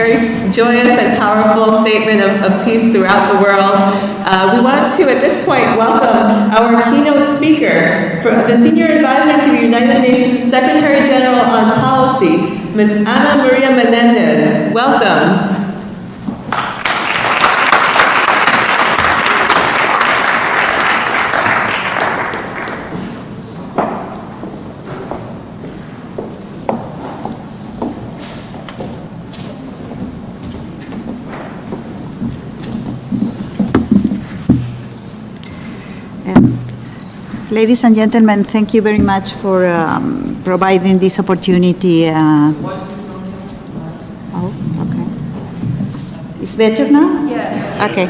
very joyous and powerful statement of peace throughout the world. We want to, at this point, welcome our keynote speaker, the Senior Advisor to the United Nations Secretary General on Policy, Ms. María Menéndez. Welcome. Ladies and gentlemen, thank you very much for providing this opportunity. Okay. It's better now? Yes. Okay.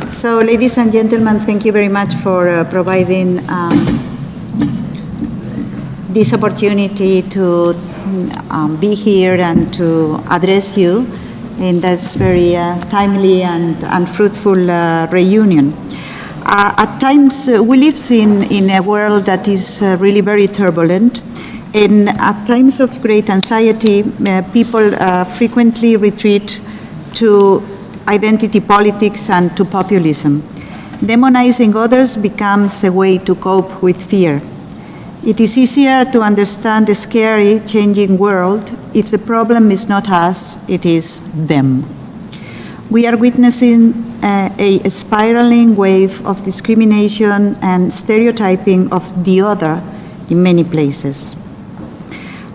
So, ladies and gentlemen, thank you very much for providing this opportunity to be here and to address you in this very timely and fruitful reunion. At times, we live in a world that is really very turbulent, and at times of great anxiety, people frequently retreat to identity politics and to populism. Demonizing others becomes a way to cope with fear. It is easier to understand the scary, changing world if the problem is not us, it is them. We are witnessing a spiraling wave of discrimination and stereotyping of the other in many places.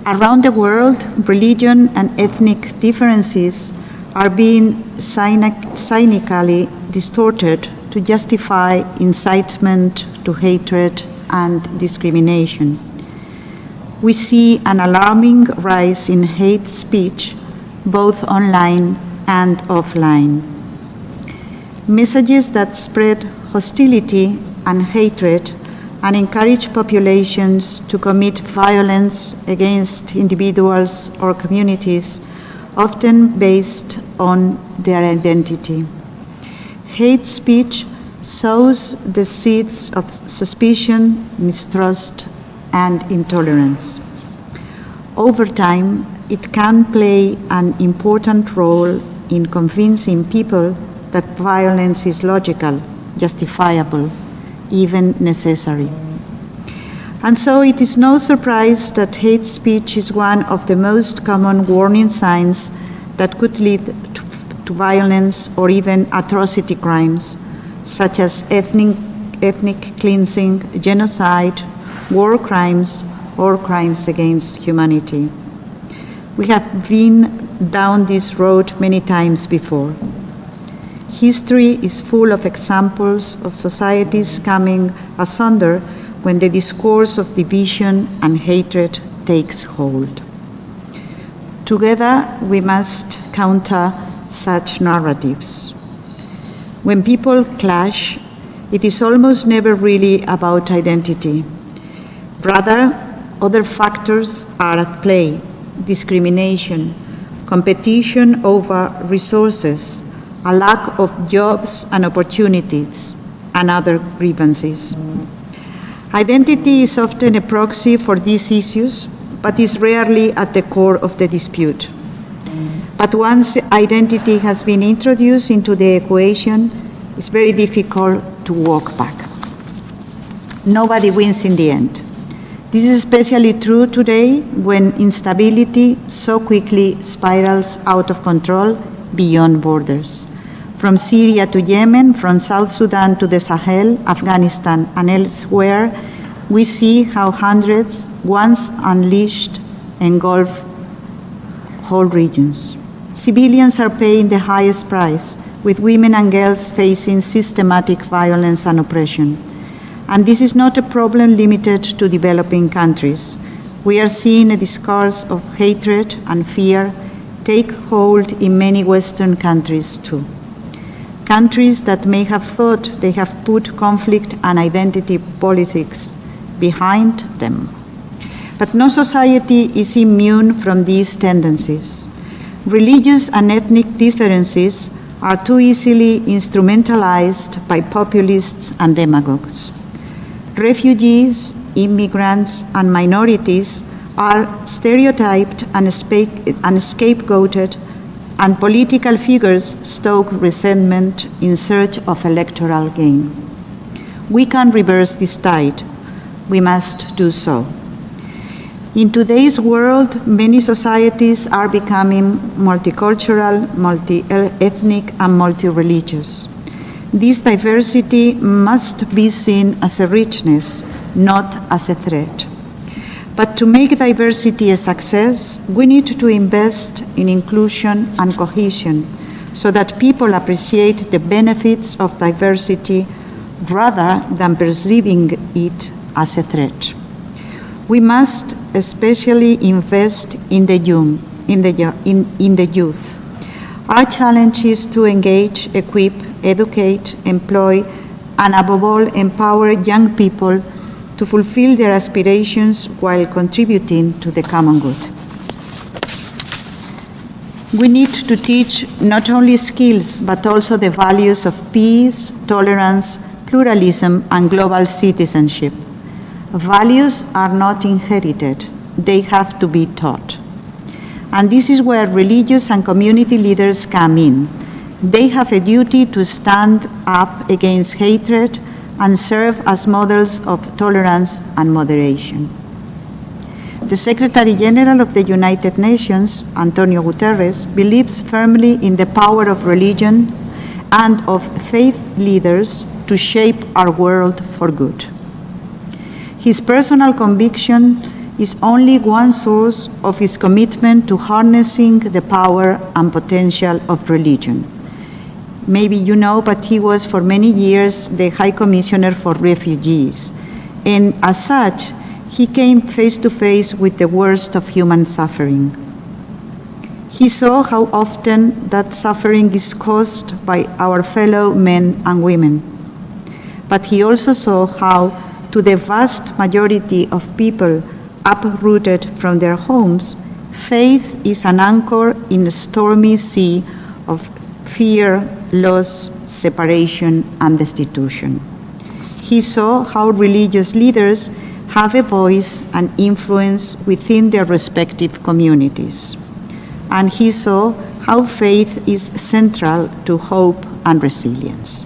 Around the world, religion and ethnic differences are being cynically distorted to justify incitement to hatred and discrimination. We see an alarming rise in hate speech, both online and offline. Messages that spread hostility and hatred and encourage populations to commit violence against individuals or communities, often based on their identity. Hate speech sows the seeds of suspicion, mistrust, and intolerance. Over time, it can play an important role in convincing people that violence is logical, justifiable, even necessary. And so it is no surprise that hate speech is one of the most common warning signs that could lead to violence or even atrocity crimes, such as ethnic cleansing, genocide, war crimes, or crimes against humanity. We have been down this road many times before. History is full of examples of societies coming asunder when the discourse of division and hatred takes hold. Together, we must counter such narratives. When people clash, it is almost never really about identity. Rather, other factors are at play: discrimination, competition over resources, a lack of jobs and opportunities, and other grievances. Identity is often a proxy for these issues, but is rarely at the core of the dispute. But once identity has been introduced into the equation, it's very difficult to walk back. Nobody wins in the end. This is especially true today when instability so quickly spirals out of control beyond borders. From Syria to Yemen, from South Sudan to the Sahel, Afghanistan, and elsewhere, we see how hundreds, once unleashed, engulf whole regions. Civilians are paying the highest price, with women and girls facing systematic violence and oppression. And this is not a problem limited to developing countries. We are seeing a discourse of hatred and fear take hold in many Western countries too. Countries that may have thought they have put conflict and identity politics behind them. But no society is immune from these tendencies. Religious and ethnic differences are too easily instrumentalized by populists and demagogues. Refugees, immigrants, and minorities are stereotyped and scapegoated and political figures stoke resentment in search of electoral gain. We can reverse this tide. We must do so. In today's world, many societies are becoming multicultural, multi-ethnic, and multi-religious. This diversity must be seen as a richness, not as a threat. But to make diversity a success, we need to invest in inclusion and cohesion so that people appreciate the benefits of diversity rather than perceiving it as a threat. We must especially invest in the youth. Our challenge is to engage, equip, educate, employ, and above all, empower young people to fulfill their aspirations while contributing to the common good. We need to teach not only skills, but also the values of peace, tolerance, pluralism, and global citizenship. Values are not inherited, they have to be taught. And this is where religious and community leaders come in. They have a duty to stand up against hatred and serve as models of tolerance and moderation. The Secretary General of the United Nations, Antonio Guterres, believes firmly in the power of religion and of faith leaders to shape our world for good. His personal conviction is only one source of his commitment to harnessing the power and potential of religion. Maybe you know, but he was for many years the High Commissioner for Refugees. And as such, he came face to face with the worst of human suffering. He saw how often that suffering is caused by our fellow men and women. But he also saw how, to the vast majority of people uprooted from their homes, faith is an anchor in a stormy sea of fear, loss, separation, and destitution. He saw how religious leaders have a voice and influence within their respective communities. And he saw how faith is central to hope and resilience.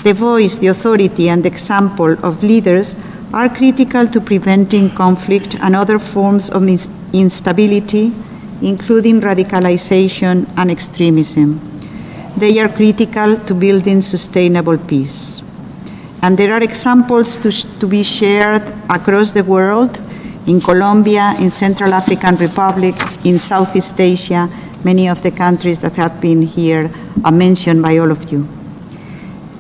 The voice, the authority, and the example of leaders are critical to preventing conflict and other forms of instability, including radicalization and extremism. They are critical to building sustainable peace. And there are examples to be shared across the world, in Colombia, in Central African Republic, in Southeast Asia, many of the countries that have been here are mentioned by all of you.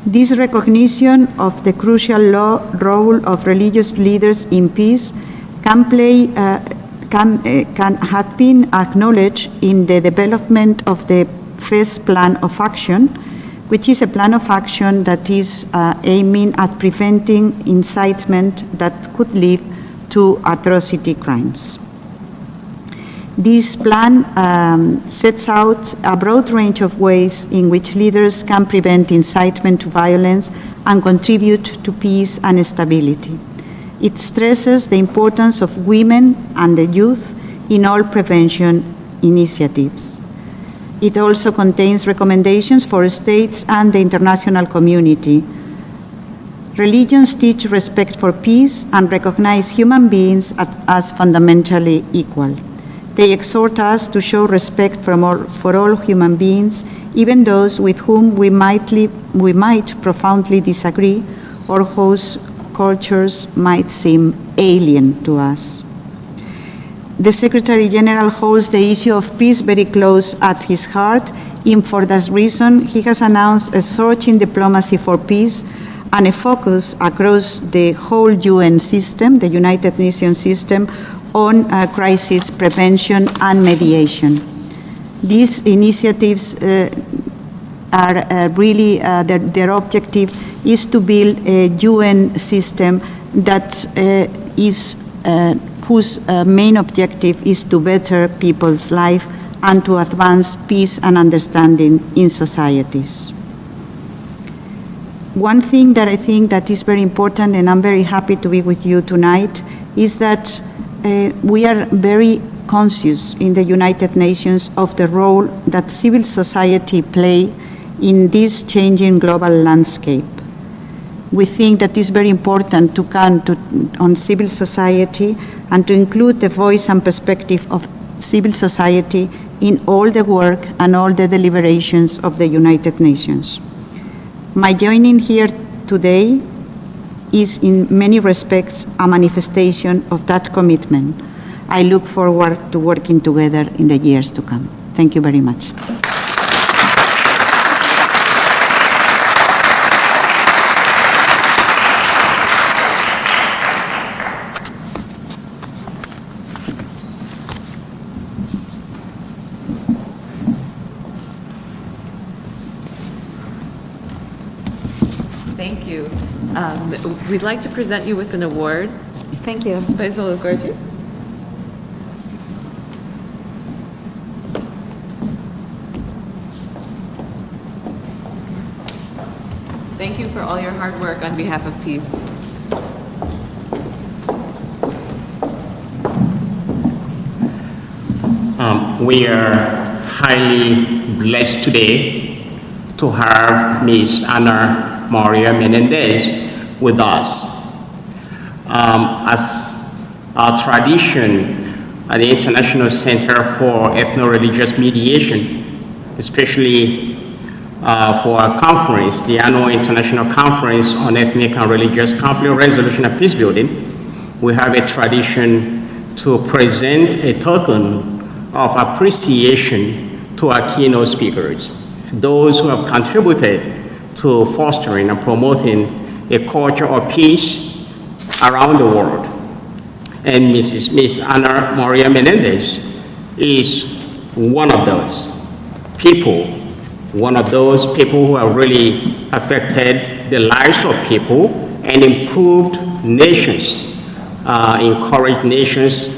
This recognition of the crucial role of religious leaders in peace can have been acknowledged in the development of the FES Plan of Action, which is a plan of action that is aiming at preventing incitement that could lead to atrocity crimes. This plan sets out a broad range of ways in which leaders can prevent incitement to violence and contribute to peace and stability. It stresses the importance of women and the youth in all prevention initiatives. It also contains recommendations for states and the international community. Religions teach respect for peace and recognize human beings as fundamentally equal. They exhort us to show respect for all human beings, even those with whom we might profoundly disagree or whose cultures might seem alien to us. The Secretary General holds the issue of peace very close at his heart, and for that reason, he has announced a surge in diplomacy for peace and a focus across the whole UN system, the United Nations system, on crisis prevention and mediation. These initiatives are really, their objective is to build a UN system that whose main objective is to better people's life and to advance peace and understanding in societies. One thing that I think that is very important, and I'm very happy to be with you tonight, is that we are very conscious in the United Nations of the role that civil society play in this changing global landscape. We think that it's very important to count on civil society and to include the voice and perspective of civil society in all the work and all the deliberations of the United Nations. My joining here today is in many respects a manifestation of that commitment. I look forward to working together in the years to come. Thank you very much. Thank you. We'd like to present you with an award. Thank you. Faisal Gorji. Thank you for all your hard work on behalf of peace. We are highly blessed today to have Ms. María Menéndez with us. As our tradition at the International Center for Ethno-Religious Mediation, especially for our conference, the annual International Conference on Ethnic and Religious Conflict Resolution and Peace Building, we have a tradition to present a token of appreciation to our keynote speakers, those who have contributed to fostering and promoting a culture of peace around the world. And Ms. María Menéndez is one of those people who have really affected the lives of people and improved nations, encouraged nations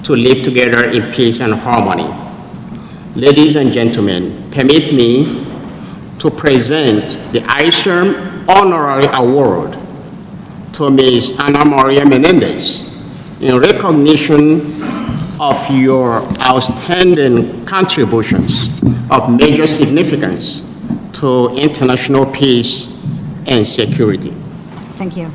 to live together in peace and harmony. Ladies and gentlemen, permit me to present the ISERM Honorary Award to Ms. María Menéndez in recognition of your outstanding contributions of major significance to international peace and security. Thank you.